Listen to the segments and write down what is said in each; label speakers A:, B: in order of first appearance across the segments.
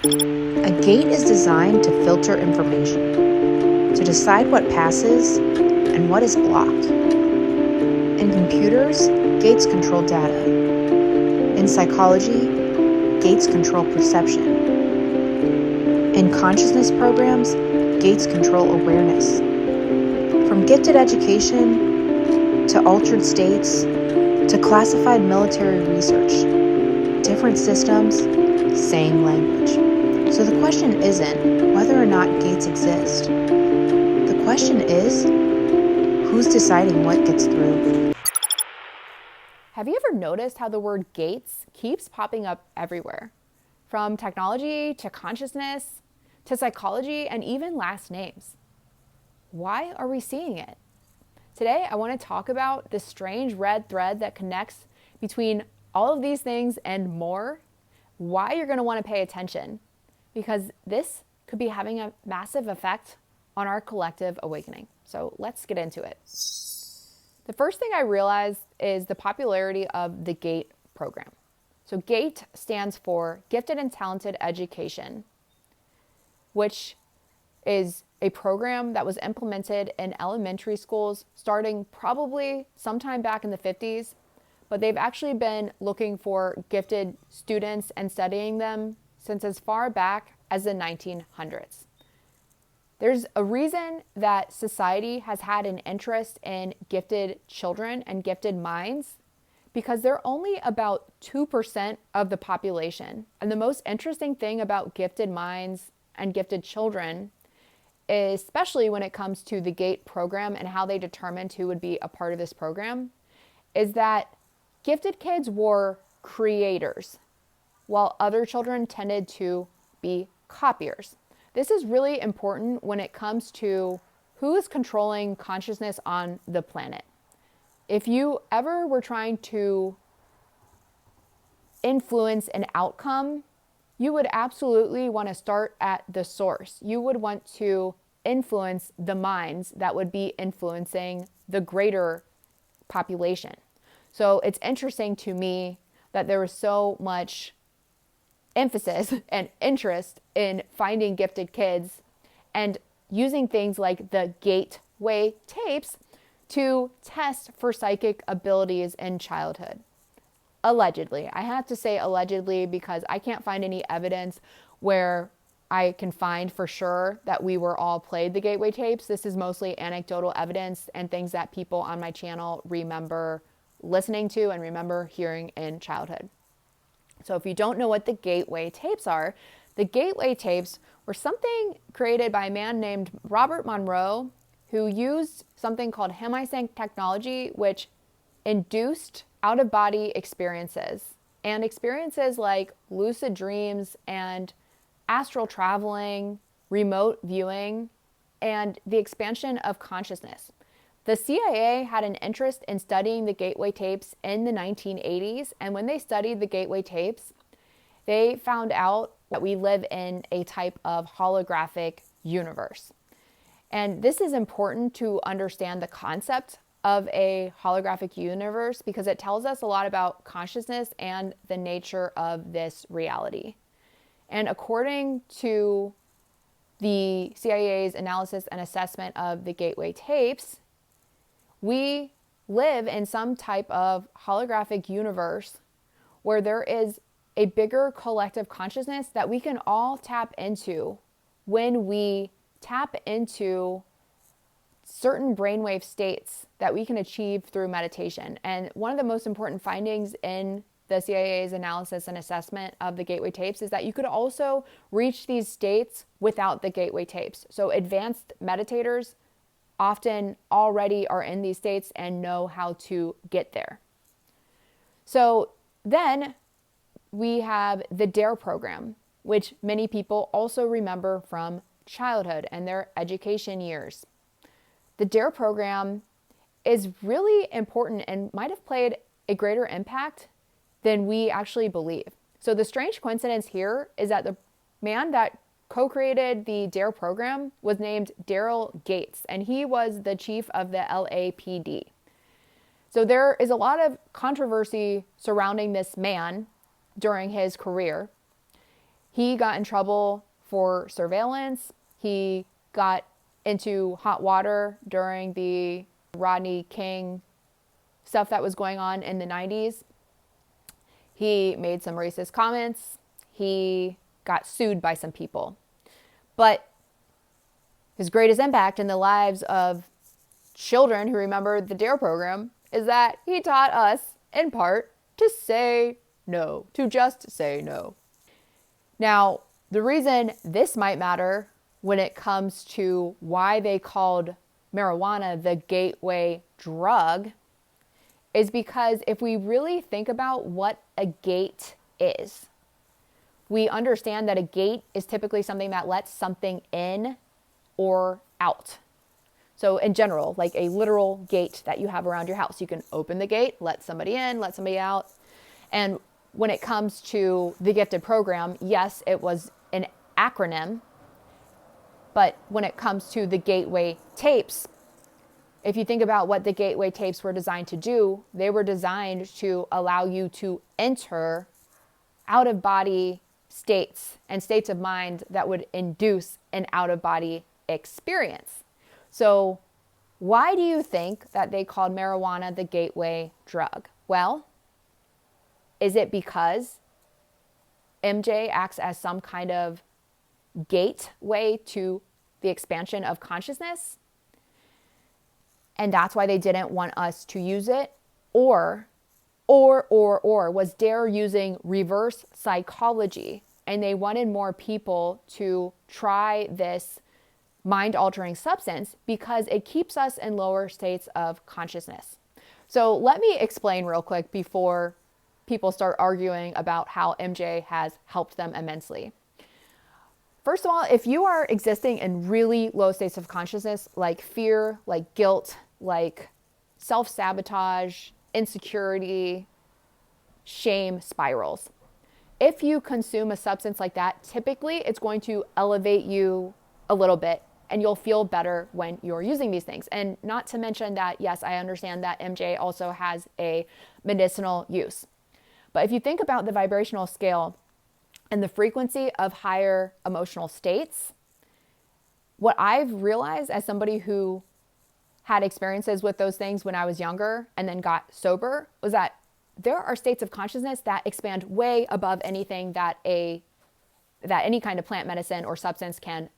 A: A gate is designed to filter information, to decide what passes and what is blocked. In computers, gates control data. In psychology, gates control perception. In consciousness programs, gates control awareness. From gifted education to altered states to classified military research, different systems, same language. So the question isn't whether or not gates exist. The question is, who's deciding what gets through?
B: Have you ever noticed how the word gates keeps popping up everywhere? From technology to consciousness to psychology and even last names. Why are we seeing it? Today, I want to talk about the strange red thread that connects between all of these things and more, why you're going to want to pay attention, because this could be having a massive effect on our collective awakening. So let's get into it. The first thing I realized is the popularity of the GATE program. So GATE stands for Gifted and Talented Education, which is a program that was implemented in elementary schools starting probably sometime back in the 50s, but they've actually been looking for gifted students and studying them since as far back as the 1900s. There's a reason that society has had an interest in gifted children and gifted minds, because they're only about 2% of the population. And the most interesting thing about gifted minds and gifted children, especially when it comes to the GATE program and how they determined who would be a part of this program, is that gifted kids were creators, while other children tended to be copiers. This is really important when it comes to who is controlling consciousness on the planet. If you ever were trying to influence an outcome, you would absolutely want to start at the source. You would want to influence the minds that would be influencing the greater population. So it's interesting to me that there was so much emphasis and interest in finding gifted kids and using things like the gateway tapes to test for psychic abilities in childhood. Allegedly. I have to say allegedly because I can't find any evidence where I can find for sure that we were all played the gateway tapes. This is mostly anecdotal evidence and things that people on my channel remember listening to and remember hearing in childhood. So if you don't know what the gateway tapes are, the gateway tapes were something created by a man named Robert Monroe, who used something called hemisync technology, which induced out-of-body experiences and experiences like lucid dreams and astral traveling, remote viewing, and the expansion of consciousness. The CIA had an interest in studying the gateway tapes in the 1980s, and when they studied the gateway tapes, they found out that we live in a type of holographic universe. And this is important to understand the concept of a holographic universe because it tells us a lot about consciousness and the nature of this reality. And according to the CIA's analysis and assessment of the gateway tapes, we live in some type of holographic universe where there is a bigger collective consciousness that we can all tap into when we tap into certain brainwave states that we can achieve through meditation. And one of the most important findings in the CIA's analysis and assessment of the gateway tapes is that you could also reach these states without the gateway tapes. So advanced meditators often already are in these states and know how to get there. So then we have the D.A.R.E program, which many people also remember from childhood and their education years. The D.A.R.E program is really important and might have played a greater impact than we actually believe. So the strange coincidence here is that the man that co-created the D.A.R.E program was named Daryl Gates, and he was the chief of the LAPD. So there is a lot of controversy surrounding this man during his career. He got in trouble for surveillance. He got into hot water during the Rodney King stuff that was going on in the 90s. He made some racist comments. He got sued by some people. But his greatest impact in the lives of children who remember the D.A.R.E program is that he taught us, in part, to say no, to just say no. Now, the reason this might matter when it comes to why they called marijuana the gateway drug is because if we really think about what a gate is, we understand that a gate is typically something that lets something in or out. So in general, like a literal gate that you have around your house, you can open the gate, let somebody in, let somebody out. And when it comes to the gifted program, yes, it was an acronym. But when it comes to the gateway tapes, if you think about what the gateway tapes were designed to do, they were designed to allow you to enter out-of-body states and states of mind that would induce an out-of-body experience. So why do you think that they called marijuana the gateway drug? Well, is it because MJ acts as some kind of gateway to the expansion of consciousness? And that's why they didn't want us to use it? Or was D.A.R.E using reverse psychology and they wanted more people to try this mind-altering substance because it keeps us in lower states of consciousness? So let me explain real quick before people start arguing about how MJ has helped them immensely. First of all, if you are existing in really low states of consciousness, like fear, like guilt, like self-sabotage, insecurity, shame spirals, if you consume a substance like that, typically it's going to elevate you a little bit and you'll feel better when you're using these things. And not to mention that, yes, I understand that MJ also has a medicinal use. But if you think about the vibrational scale and the frequency of higher emotional states, what I've realized as somebody who had experiences with those things when I was younger and then got sober was that there are states of consciousness that expand way above anything that any kind of plant medicine or substance can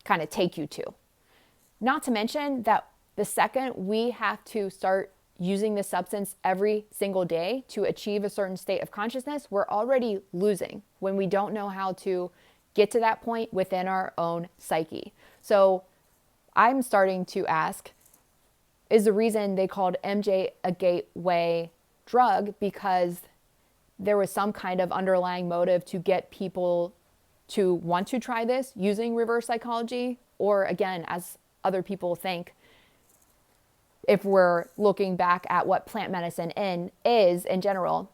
B: kind of take you to. Not to mention that the second we have to start using this substance every single day to achieve a certain state of consciousness, we're already losing when we don't know how to get to that point within our own psyche. So I'm starting to ask, is the reason they called MJ a gateway drug because there was some kind of underlying motive to get people to want to try this using reverse psychology? Or again, as other people think, if we're looking back at what plant medicine is in general,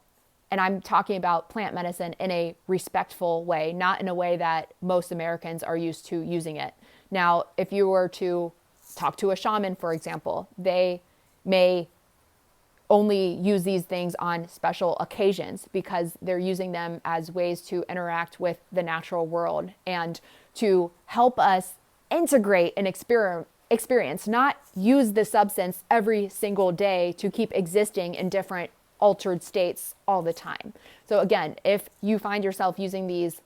B: and I'm talking about plant medicine in a respectful way, not in a way that most Americans are used to using it. Now, if you were to talk to a shaman, for example, they may only use these things on special occasions because they're using them as ways to interact with the natural world and to help us integrate an experience, not use the substance every single day to keep existing in different altered states all the time. So again, if you find yourself using these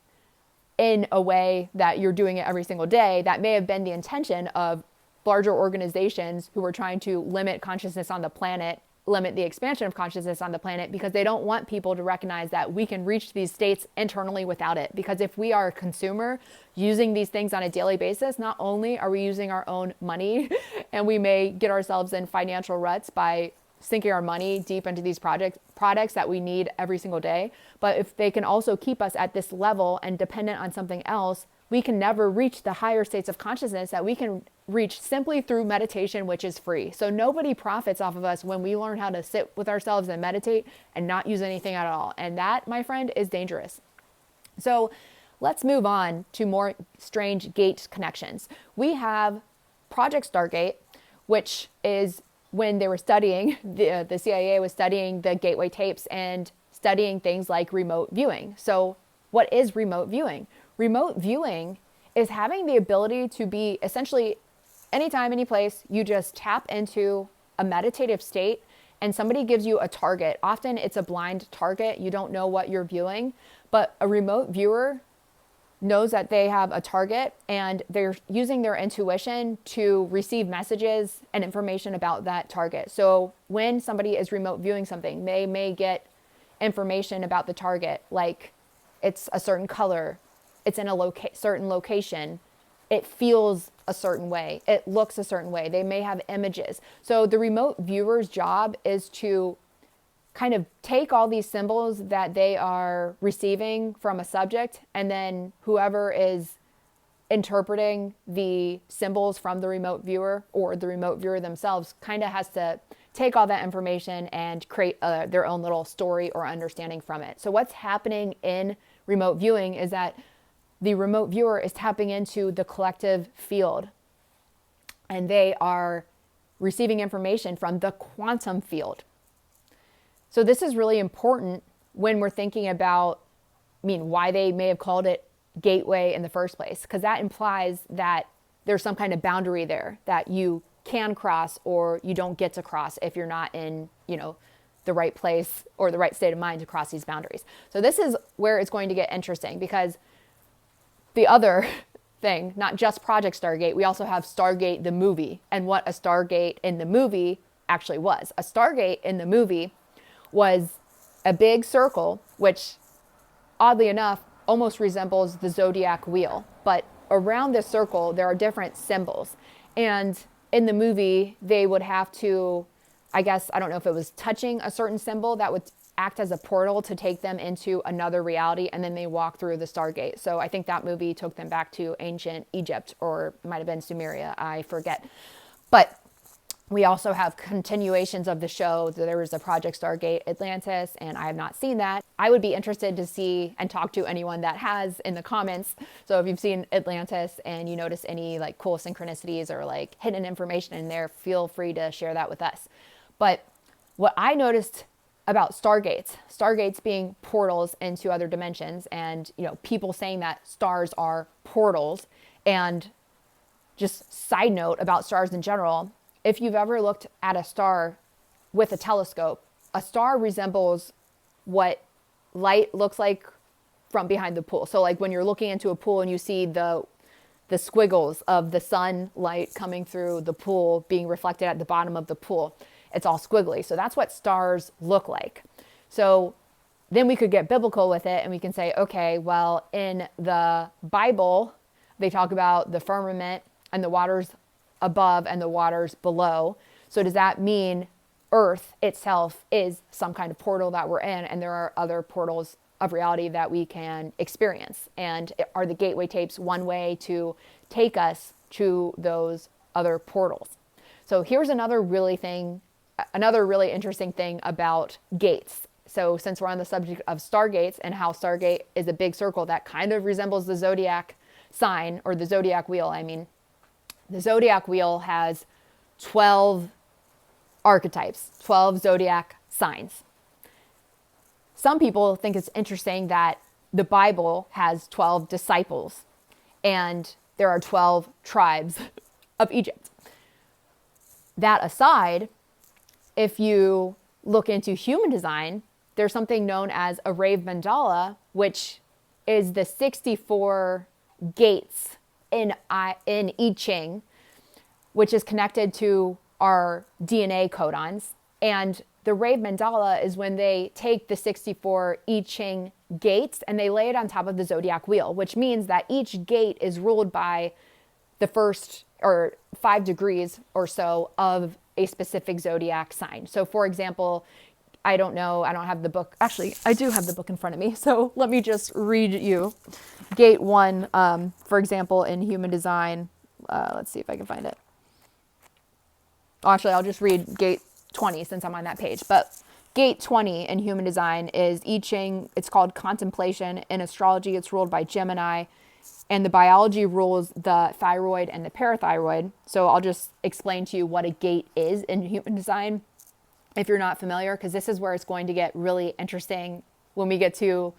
B: in a way that you're doing it every single day, that may have been the intention of larger organizations who were trying to limit consciousness on the planet, limit the expansion of consciousness on the planet, because they don't want people to recognize that we can reach these states internally without it. Because if we are a consumer using these things on a daily basis, not only are we using our own money and we may get ourselves in financial ruts by sinking our money deep into these products that we need every single day, but if they can also keep us at this level and dependent on something else, we can never reach the higher states of consciousness that we can reach simply through meditation, which is free. So nobody profits off of us when we learn how to sit with ourselves and meditate and not use anything at all. And that, my friend, is dangerous. So let's move on to more strange gate connections. We have Project Stargate, which is when they were studying, the CIA was studying the gateway tapes and studying things like remote viewing. So what is remote viewing? Remote viewing is having the ability to be essentially anytime, any place, you just tap into a meditative state and somebody gives you a target. Often it's a blind target. You don't know what you're viewing, but a remote viewer knows that they have a target and they're using their intuition to receive messages and information about that target. So when somebody is remote viewing something, they may get information about the target, like it's a certain color, it's in a certain location, it feels a certain way, it looks a certain way, they may have images. So the remote viewer's job is to kind of take all these symbols that they are receiving from a subject, and then whoever is interpreting the symbols from the remote viewer or the remote viewer themselves kind of has to take all that information and create their own little story or understanding from it. So what's happening in remote viewing is that the remote viewer is tapping into the collective field, and they are receiving information from the quantum field. So this is really important when we're thinking about, why they may have called it gateway in the first place, because that implies that there's some kind of boundary there that you can cross or you don't get to cross if you're not in, the right place or the right state of mind to cross these boundaries. So this is where it's going to get interesting, because the other thing, not just Project Stargate, we also have Stargate the movie, and what a Stargate in the movie actually was. A Stargate in the movie was a big circle, which oddly enough almost resembles the Zodiac wheel. But around this circle, there are different symbols. And in the movie, they would have to, I don't know if it was touching a certain symbol that would act as a portal to take them into another reality, and then they walk through the Stargate. So I think that movie took them back to ancient Egypt, or it might have been Sumeria, I forget. But we also have continuations of the show. There was a Project Stargate Atlantis, and I have not seen that. I would be interested to see and talk to anyone that has in the comments. So if you've seen Atlantis and you notice any like cool synchronicities or like hidden information in there, feel free to share that with us. But what I noticed about Stargates being portals into other dimensions, and people saying that stars are portals, and just side note about stars in general, if you've ever looked at a star with a telescope, a star resembles what light looks like from behind the pool. So like when you're looking into a pool and you see the squiggles of the sunlight coming through the pool being reflected at the bottom of the pool, it's all squiggly. So that's what stars look like. So then we could get biblical with it and we can say, okay, well, in the Bible, they talk about the firmament and the waters above and the waters below. So does that mean Earth itself is some kind of portal that we're in, and there are other portals of reality that we can experience? And are the gateway tapes one way to take us to those other portals? So here's another really interesting thing about gates. So since we're on the subject of Stargates and how Stargate is a big circle that kind of resembles the Zodiac sign, or the Zodiac wheel, the Zodiac wheel has 12 archetypes, 12 Zodiac signs. Some people think it's interesting that the Bible has 12 disciples and there are 12 tribes of Egypt. That aside, if you look into human design, there's something known as a Rave Mandala, which is the 64 gates in I Ching, which is connected to our DNA codons. And the Rave Mandala is when they take the 64 I Ching gates and they lay it on top of the Zodiac wheel, which means that each gate is ruled by the first or 5 degrees or so of a specific Zodiac sign. So for example, I don't have the book. Actually, I do have the book in front of me. So let me just read you. Gate 1, for example, in human design, let's see if I can find it. Actually, I'll just read gate 20 since I'm on that page. But gate 20 in human design is I Ching. It's called contemplation. In astrology, it's ruled by Gemini. And the biology rules the thyroid and the parathyroid. So I'll just explain to you what a gate is in human design if you're not familiar, because this is where it's going to get really interesting when we get to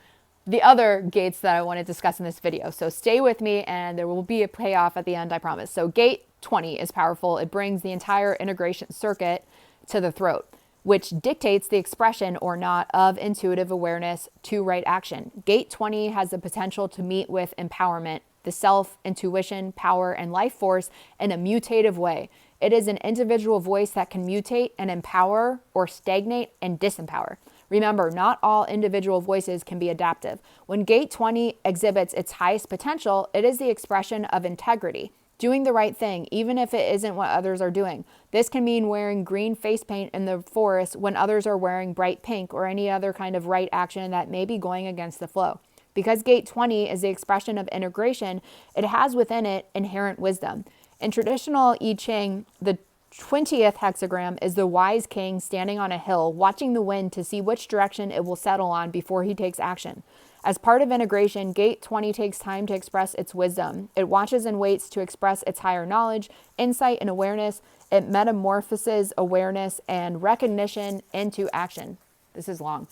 B: the other gates that I want to discuss in this video. So stay with me and there will be a payoff at the end, I promise. So gate 20 is powerful. It brings the entire integration circuit to the throat, which dictates the expression or not of intuitive awareness to right action. Gate 20 has the potential to meet with empowerment, the self, intuition, power, and life force in a mutative way. It is an individual voice that can mutate and empower or stagnate and disempower. Remember, not all individual voices can be adaptive. When Gate 20 exhibits its highest potential, it is the expression of integrity, doing the right thing, even if it isn't what others are doing. This can mean wearing green face paint in the forest when others are wearing bright pink, or any other kind of right action that may be going against the flow. Because Gate 20 is the expression of integration, it has within it inherent wisdom. In traditional I Ching, the 20th hexagram is the wise king standing on a hill, watching the wind to see which direction it will settle on before he takes action. As part of integration, Gate 20 takes time to express its wisdom. It watches and waits to express its higher knowledge, insight, and awareness. It metamorphoses awareness and recognition into action. This is long.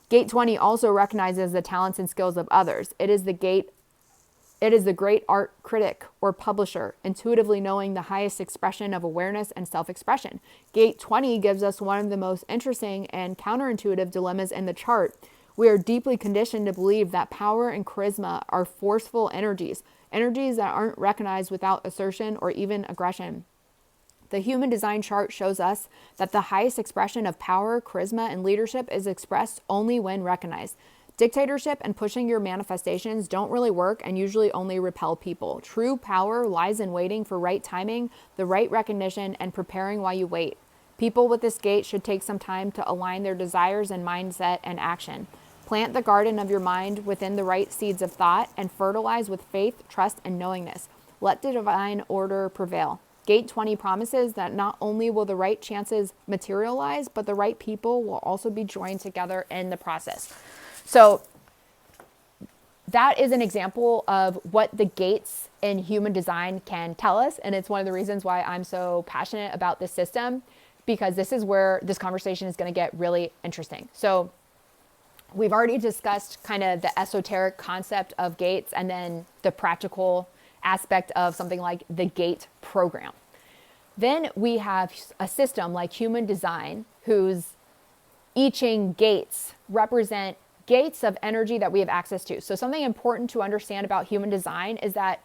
B: Gate 20 also recognizes the talents and skills of others. It is the great art critic or publisher, intuitively knowing the highest expression of awareness and self-expression. Gate 20 gives us one of the most interesting and counterintuitive dilemmas in the chart. We are deeply conditioned to believe that power and charisma are forceful energies that aren't recognized without assertion or even aggression. The human design chart shows us that the highest expression of power, charisma, and leadership is expressed only when recognized. Dictatorship and pushing your manifestations don't really work and usually only repel people. True power lies in waiting for right timing, the right recognition, and preparing while you wait. People with this gate should take some time to align their desires and mindset and action. Plant the garden of your mind within the right seeds of thought and fertilize with faith, trust, and knowingness. Let the divine order prevail. Gate 20 promises that not only will the right chances materialize, but the right people will also be joined together in the process. So that is an example of what the gates in human design can tell us. And it's one of the reasons why I'm so passionate about this system, because this is where this conversation is going to get really interesting. So we've already discussed kind of the esoteric concept of gates and then the practical aspect of something like the gate program. Then we have a system like human design, whose I Ching gates represent gates of energy that we have access to. So something important to understand about human design is that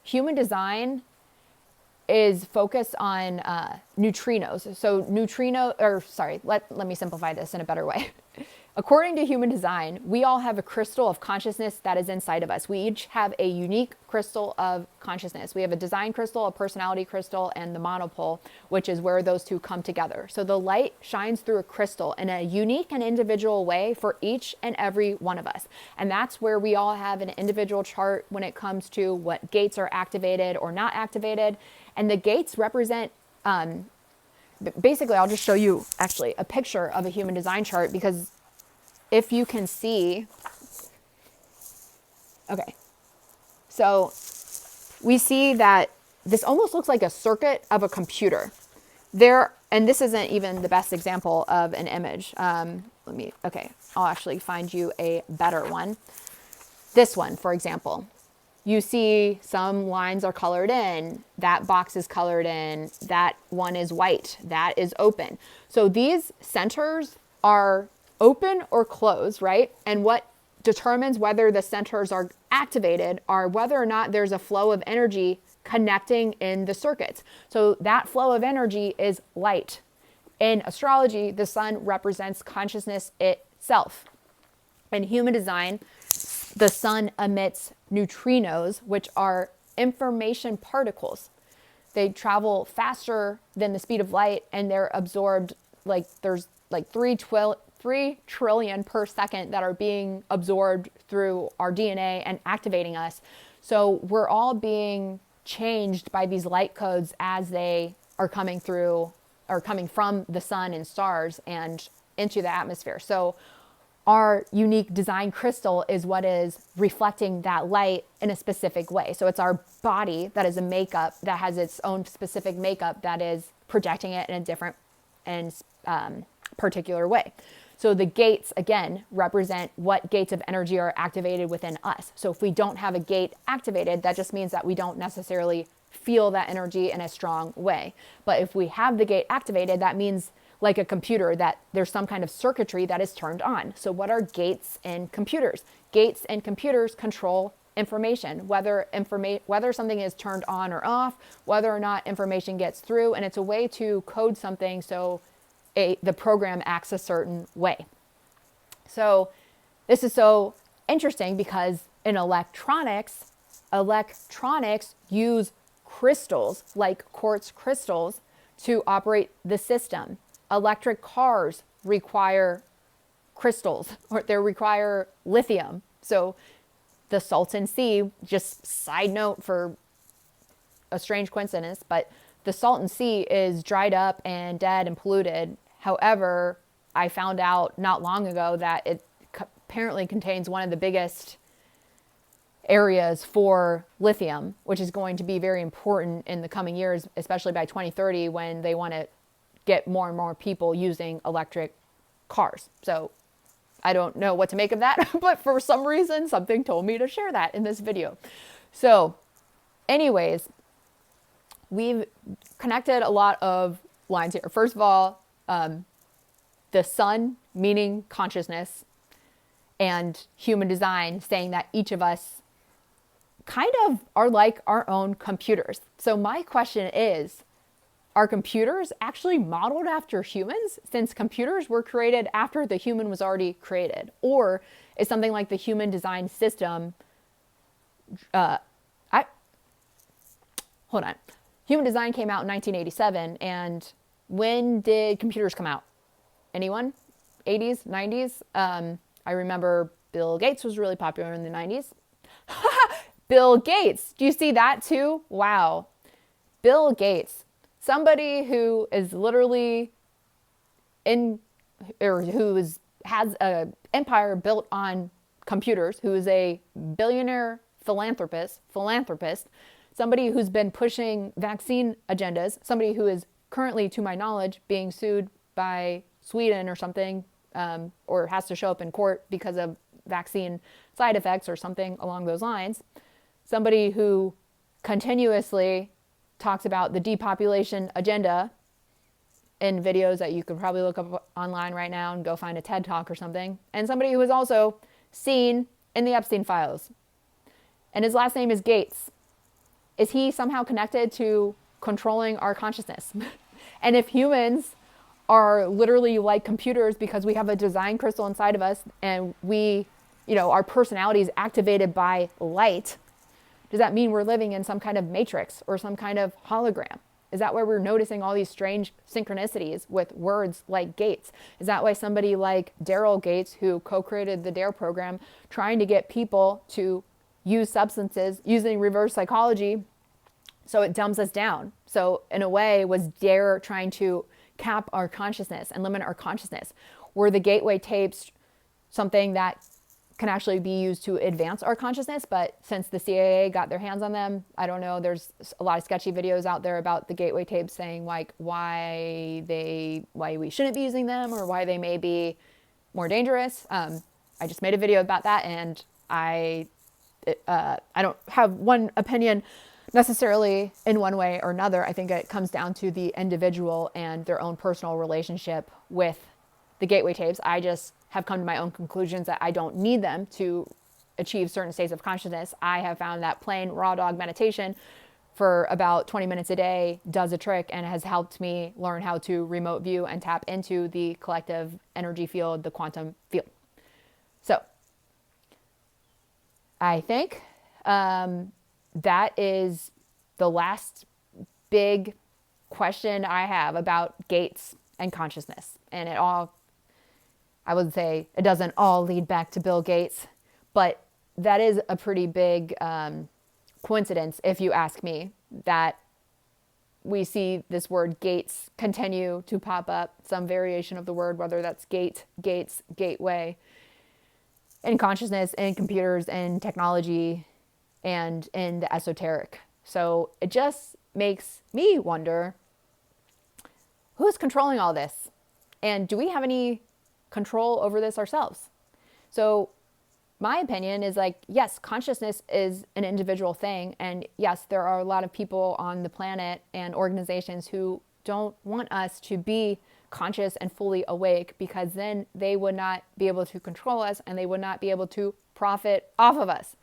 B: human design is focused on neutrinos. So let me simplify this in a better way. According to human design, we all have a crystal of consciousness that is inside of us. We each have a unique crystal of consciousness. We have a design crystal, a personality crystal, and the monopole, which is where those two come together. So the light shines through a crystal in a unique and individual way for each and every one of us. And that's where we all have an individual chart when it comes to what gates are activated or not activated. And the gates represent, basically, I'll just show you actually a picture of a human design chart, because if you can see, okay, so we see that this almost looks like a circuit of a computer there. And this isn't even the best example of an image. I'll actually find you a better one. This one, for example, you see some lines are colored in, that box is colored in, that one is white, that is open. So these centers are open or closed, right? And what determines whether the centers are activated are whether or not there's a flow of energy connecting in the circuits. So that flow of energy is light. In astrology, the sun represents consciousness itself. In human design, the sun emits neutrinos, which are information particles. They travel faster than the speed of light, and they're absorbed, there's 3 trillion per second that are being absorbed through our DNA and activating us. So we're all being changed by these light codes as they are coming through or coming from the sun and stars and into the atmosphere. So our unique design crystal is what is reflecting that light in a specific way. So it's our body that is a makeup that has its own specific makeup that is projecting it in a different and particular way. So the gates, again, represent what gates of energy are activated within us. So if we don't have a gate activated, that just means that we don't necessarily feel that energy in a strong way. But if we have the gate activated, that means, like a computer, that there's some kind of circuitry that is turned on. So what are gates in computers? Gates in computers control information, whether something is turned on or off, whether or not information gets through, and it's a way to code something so the program acts a certain way. So this is so interesting because in electronics use crystals, like quartz crystals, to operate the system. Electric cars require crystals, or they require lithium. So the Salton Sea, just side note for a strange coincidence, but the Salton Sea is dried up and dead and polluted. However, I found out not long ago that it apparently contains one of the biggest areas for lithium, which is going to be very important in the coming years, especially by 2030, when they want to get more and more people using electric cars. So I don't know what to make of that, but for some reason, something told me to share that in this video. So anyways, we've connected a lot of lines here. First of all, the sun, meaning consciousness, and human design, saying that each of us kind of are like our own computers. So my question is, are computers actually modeled after humans, since computers were created after the human was already created? Or is something like the human design system, Human design came out in 1987, and when did computers come out? Anyone? 80s, 90s? I remember Bill Gates was really popular in the 90s. Bill Gates, do you see that too? Wow. Bill Gates, somebody who is literally has an empire built on computers, who is a billionaire philanthropist, somebody who's been pushing vaccine agendas, somebody who is currently, to my knowledge, being sued by Sweden or something, or has to show up in court because of vaccine side effects or something along those lines. Somebody who continuously talks about the depopulation agenda in videos that you could probably look up online right now and go find a TED Talk or something. And somebody who was also seen in the Epstein files. And his last name is Gates. Is he somehow connected to controlling our consciousness? And if humans are literally like computers because we have a design crystal inside of us and our personality is activated by light, does that mean we're living in some kind of matrix or some kind of hologram? Is that why we're noticing all these strange synchronicities with words like Gates? Is that why somebody like Daryl Gates, who co-created the D.A.R.E program, trying to get people to use substances using reverse psychology so it dumbs us down? So in a way, was D.A.R.E trying to cap our consciousness and limit our consciousness? Were the gateway tapes something that can actually be used to advance our consciousness? But since the CIA got their hands on them, I don't know, there's a lot of sketchy videos out there about the gateway tapes saying like why we shouldn't be using them or why they may be more dangerous. I just made a video about that, and I don't have one opinion necessarily in one way or another. I think it comes down to the individual and their own personal relationship with the gateway tapes. I just have come to my own conclusions that I don't need them to achieve certain states of consciousness. I have found that plain raw dog meditation for about 20 minutes a day does a trick and has helped me learn how to remote view and tap into the collective energy field, the quantum field. So I think that is the last big question I have about gates and consciousness. And I would say it doesn't all lead back to Bill Gates, but that is a pretty big coincidence, if you ask me, that we see this word gates continue to pop up, some variation of the word, whether that's gate, gates, gateway, in consciousness, in computers, in technology, and in the esoteric. So it just makes me wonder, who's controlling all this? And do we have any control over this ourselves. So my opinion is like, yes, consciousness is an individual thing. And yes, there are a lot of people on the planet and organizations who don't want us to be conscious and fully awake, because then they would not be able to control us and they would not be able to profit off of us.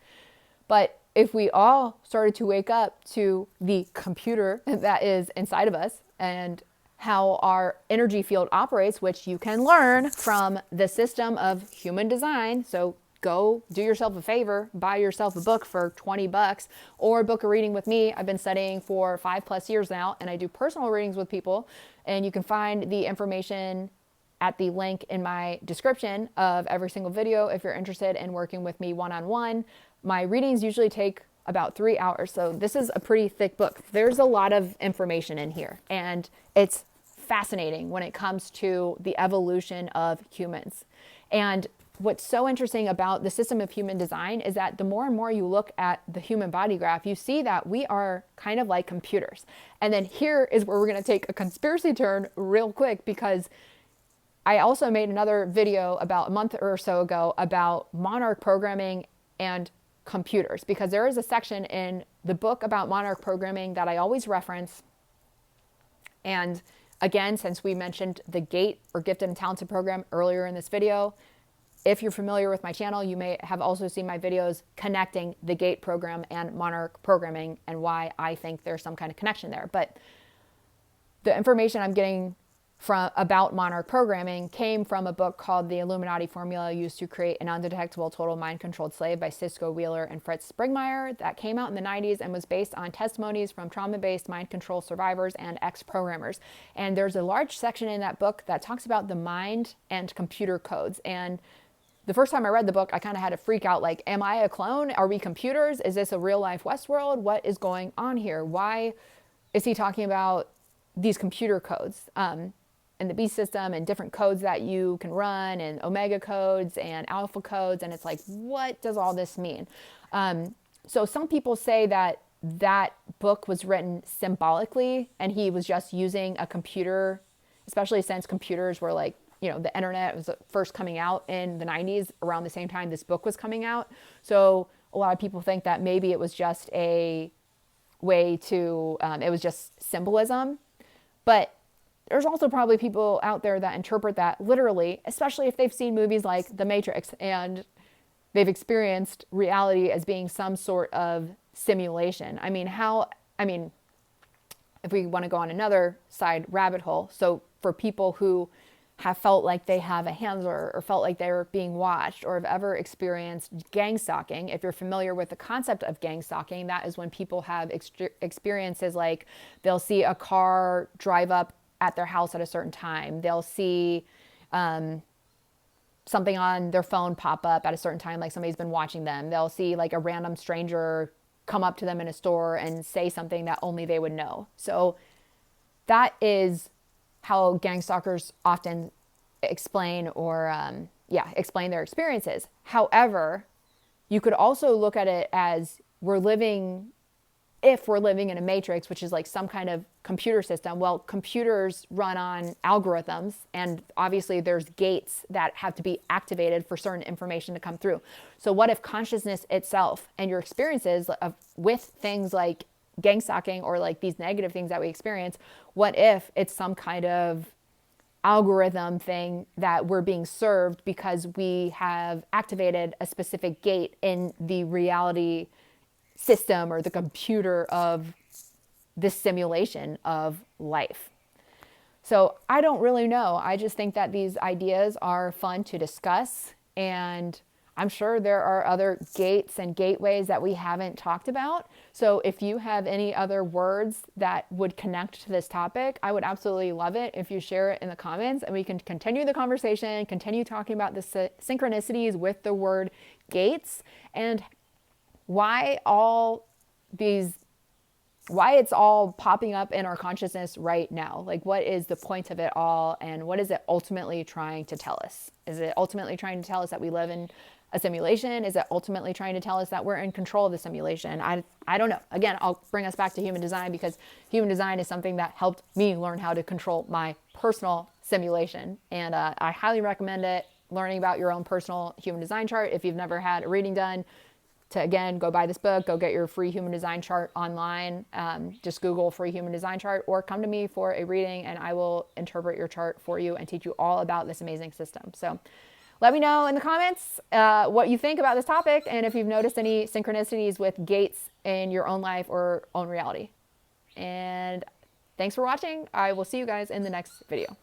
B: But if we all started to wake up to the computer that is inside of us and how our energy field operates, which you can learn from the System of Human Design. So go do yourself a favor, buy yourself a book for $20 or book a reading with me. I've been studying for 5+ years now, and I do personal readings with people. And you can find the information at the link in my description of every single video if you're interested in working with me one-on-one. My readings usually take about 3 hours. So this is a pretty thick book. There's a lot of information in here, and it's fascinating when it comes to the evolution of humans. And what's so interesting about the System of Human Design is that the more and more you look at the human body graph, you see that we are kind of like computers. And then here is where we're going to take a conspiracy turn real quick, because I also made another video about a month or so ago about Monarch programming and computers, because there is a section in the book about Monarch programming that I always reference. And again, since we mentioned the GATE, or Gifted and Talented program, earlier in this video, if you're familiar with my channel, you may have also seen my videos connecting the GATE program and Monarch programming and why I think there's some kind of connection there. But the information I'm getting about Monarch programming came from a book called The Illuminati Formula Used to Create an Undetectable Total Mind-Controlled Slave by Cisco Wheeler and Fritz Springmeier, that came out in the 90s and was based on testimonies from trauma-based mind control survivors and ex-programmers. And there's a large section in that book that talks about the mind and computer codes. And the first time I read the book, I kind of had a freak out, like, am I a clone? Are we computers? Is this a real-life Westworld? What is going on here? Why is he talking about these computer codes? And the B system and different codes that you can run, and omega codes and alpha codes. And it's like, what does all this mean? So some people say that that book was written symbolically and he was just using a computer, especially since computers were like, you know, the internet was first coming out in the 90s around the same time this book was coming out. So a lot of people think that maybe it was just a way to, it was just symbolism. But there's also probably people out there that interpret that literally, especially if they've seen movies like The Matrix and they've experienced reality as being some sort of simulation. I mean, if we want to go on another side rabbit hole, so for people who have felt like they have a handler or felt like they're being watched, or have ever experienced gangstalking, if you're familiar with the concept of gangstalking, that is when people have experiences like they'll see a car drive up at their house at a certain time. They'll see something on their phone pop up at a certain time, like somebody's been watching them. They'll see like a random stranger come up to them in a store and say something that only they would know. So that is how gangstalkers often explain explain their experiences. However, you could also look at it as if we're living in a matrix, which is like some kind of computer system. Well, computers run on algorithms, and obviously there's gates that have to be activated for certain information to come through. So what if consciousness itself and your experiences with things like gangstalking or like these negative things that we experience, what if it's some kind of algorithm thing that we're being served because we have activated a specific gate in the reality system or the computer of this simulation of life? So I don't really know. I just think that these ideas are fun to discuss, and I'm sure there are other gates and gateways that we haven't talked about. So if you have any other words that would connect to this topic, I would absolutely love it if you share it in the comments, and we can continue the conversation, continue talking about the synchronicities with the word gates, and why it's all popping up in our consciousness right now. Like, what is the point of it all, and what is it ultimately trying to tell us? Is it ultimately trying to tell us that we live in a simulation? Is it ultimately trying to tell us that we're in control of the simulation? I don't know. Again, I'll bring us back to human design, because human design is something that helped me learn how to control my personal simulation. And I highly recommend it, learning about your own personal human design chart. If you've never had a reading done, to again, go buy this book, go get your free human design chart online. Just Google free human design chart, or come to me for a reading and I will interpret your chart for you and teach you all about this amazing system. So let me know in the comments what you think about this topic, and if you've noticed any synchronicities with gates in your own life or own reality. And thanks for watching. I will see you guys in the next video.